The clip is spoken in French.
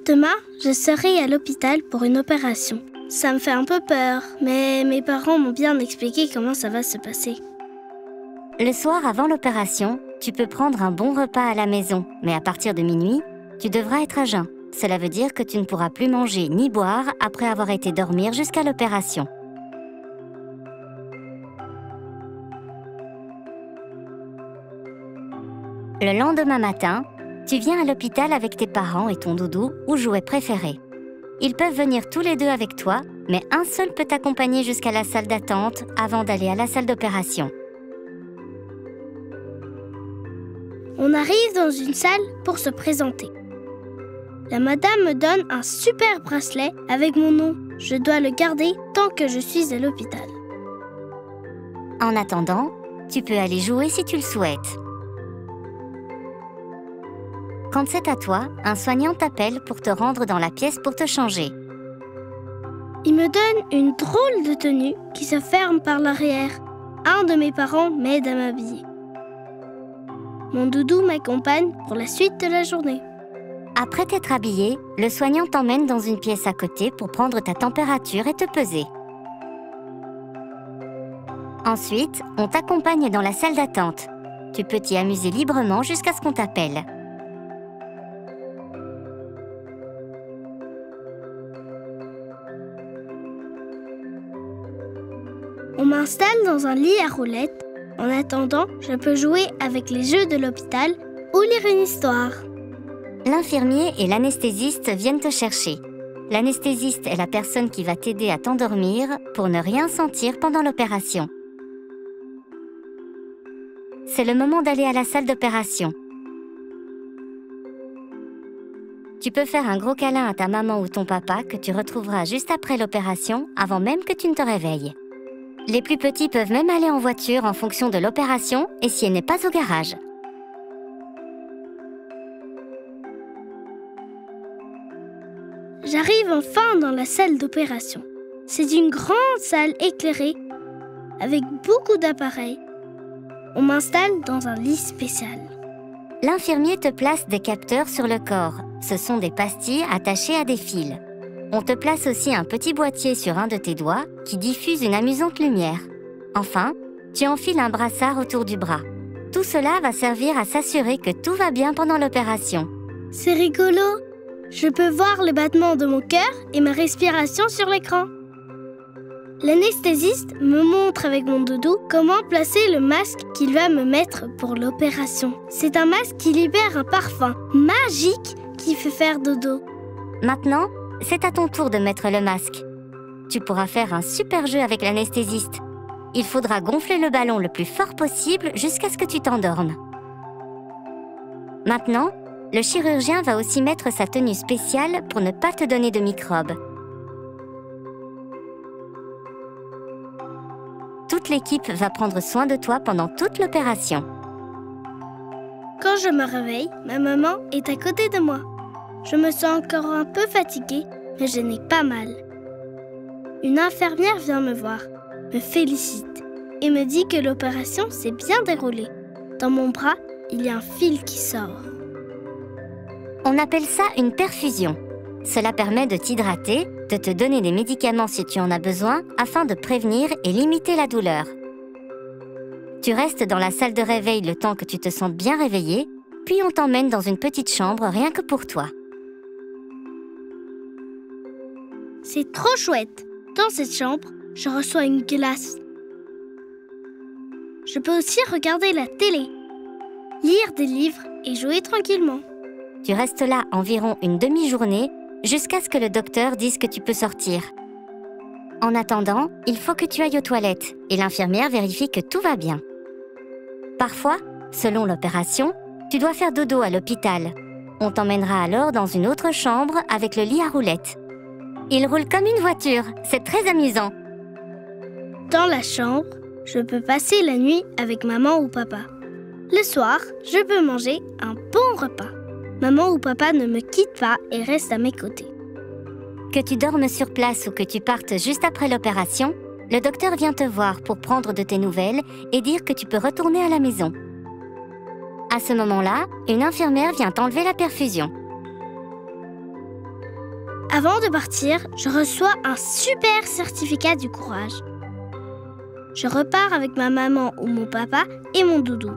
Demain, je serai à l'hôpital pour une opération. Ça me fait un peu peur, mais mes parents m'ont bien expliqué comment ça va se passer. Le soir avant l'opération, tu peux prendre un bon repas à la maison, mais à partir de minuit, tu devras être à jeun. Cela veut dire que tu ne pourras plus manger ni boire après avoir été dormir jusqu'à l'opération. Le lendemain matin, tu viens à l'hôpital avec tes parents et ton doudou ou jouet préféré. Ils peuvent venir tous les deux avec toi, mais un seul peut t'accompagner jusqu'à la salle d'attente avant d'aller à la salle d'opération. On arrive dans une salle pour se présenter. La madame me donne un super bracelet avec mon nom. Je dois le garder tant que je suis à l'hôpital. En attendant, tu peux aller jouer si tu le souhaites. Quand c'est à toi, un soignant t'appelle pour te rendre dans la pièce pour te changer. Il me donne une drôle de tenue qui se ferme par l'arrière. Un de mes parents m'aide à m'habiller. Mon doudou m'accompagne pour la suite de la journée. Après t'être habillé, le soignant t'emmène dans une pièce à côté pour prendre ta température et te peser. Ensuite, on t'accompagne dans la salle d'attente. Tu peux t'y amuser librement jusqu'à ce qu'on t'appelle. On m'installe dans un lit à roulettes. En attendant, je peux jouer avec les jeux de l'hôpital ou lire une histoire. L'infirmier et l'anesthésiste viennent te chercher. L'anesthésiste est la personne qui va t'aider à t'endormir pour ne rien sentir pendant l'opération. C'est le moment d'aller à la salle d'opération. Tu peux faire un gros câlin à ta maman ou ton papa que tu retrouveras juste après l'opération, avant même que tu ne te réveilles. Les plus petits peuvent même aller en voiture en fonction de l'opération et si elle n'est pas au garage. J'arrive enfin dans la salle d'opération. C'est une grande salle éclairée avec beaucoup d'appareils. On m'installe dans un lit spécial. L'infirmier te place des capteurs sur le corps. Ce sont des pastilles attachées à des fils. On te place aussi un petit boîtier sur un de tes doigts qui diffuse une amusante lumière. Enfin, tu enfiles un brassard autour du bras. Tout cela va servir à s'assurer que tout va bien pendant l'opération. C'est rigolo. Je peux voir le battement de mon cœur et ma respiration sur l'écran. L'anesthésiste me montre avec mon doudou comment placer le masque qu'il va me mettre pour l'opération. C'est un masque qui libère un parfum magique qui fait faire dodo. Maintenant, c'est à ton tour de mettre le masque. Tu pourras faire un super jeu avec l'anesthésiste. Il faudra gonfler le ballon le plus fort possible jusqu'à ce que tu t'endormes. Maintenant, le chirurgien va aussi mettre sa tenue spéciale pour ne pas te donner de microbes. Toute l'équipe va prendre soin de toi pendant toute l'opération. Quand je me réveille, ma maman est à côté de moi. Je me sens encore un peu fatiguée, mais je n'ai pas mal. Une infirmière vient me voir, me félicite et me dit que l'opération s'est bien déroulée. Dans mon bras, il y a un fil qui sort. On appelle ça une perfusion. Cela permet de t'hydrater, de te donner des médicaments si tu en as besoin, afin de prévenir et limiter la douleur. Tu restes dans la salle de réveil le temps que tu te sentes bien réveillé, puis on t'emmène dans une petite chambre rien que pour toi. C'est trop chouette. Dans cette chambre, je reçois une glace. Je peux aussi regarder la télé, lire des livres et jouer tranquillement. Tu restes là environ une demi-journée jusqu'à ce que le docteur dise que tu peux sortir. En attendant, il faut que tu ailles aux toilettes et l'infirmière vérifie que tout va bien. Parfois, selon l'opération, tu dois faire dodo à l'hôpital. On t'emmènera alors dans une autre chambre avec le lit à roulettes. Il roule comme une voiture, c'est très amusant. Dans la chambre, je peux passer la nuit avec maman ou papa. Le soir, je peux manger un bon repas. Maman ou papa ne me quittent pas et restent à mes côtés. Que tu dormes sur place ou que tu partes juste après l'opération, le docteur vient te voir pour prendre de tes nouvelles et dire que tu peux retourner à la maison. À ce moment-là, une infirmière vient t'enlever la perfusion. Avant de partir, je reçois un super certificat du courage. Je repars avec ma maman ou mon papa et mon doudou.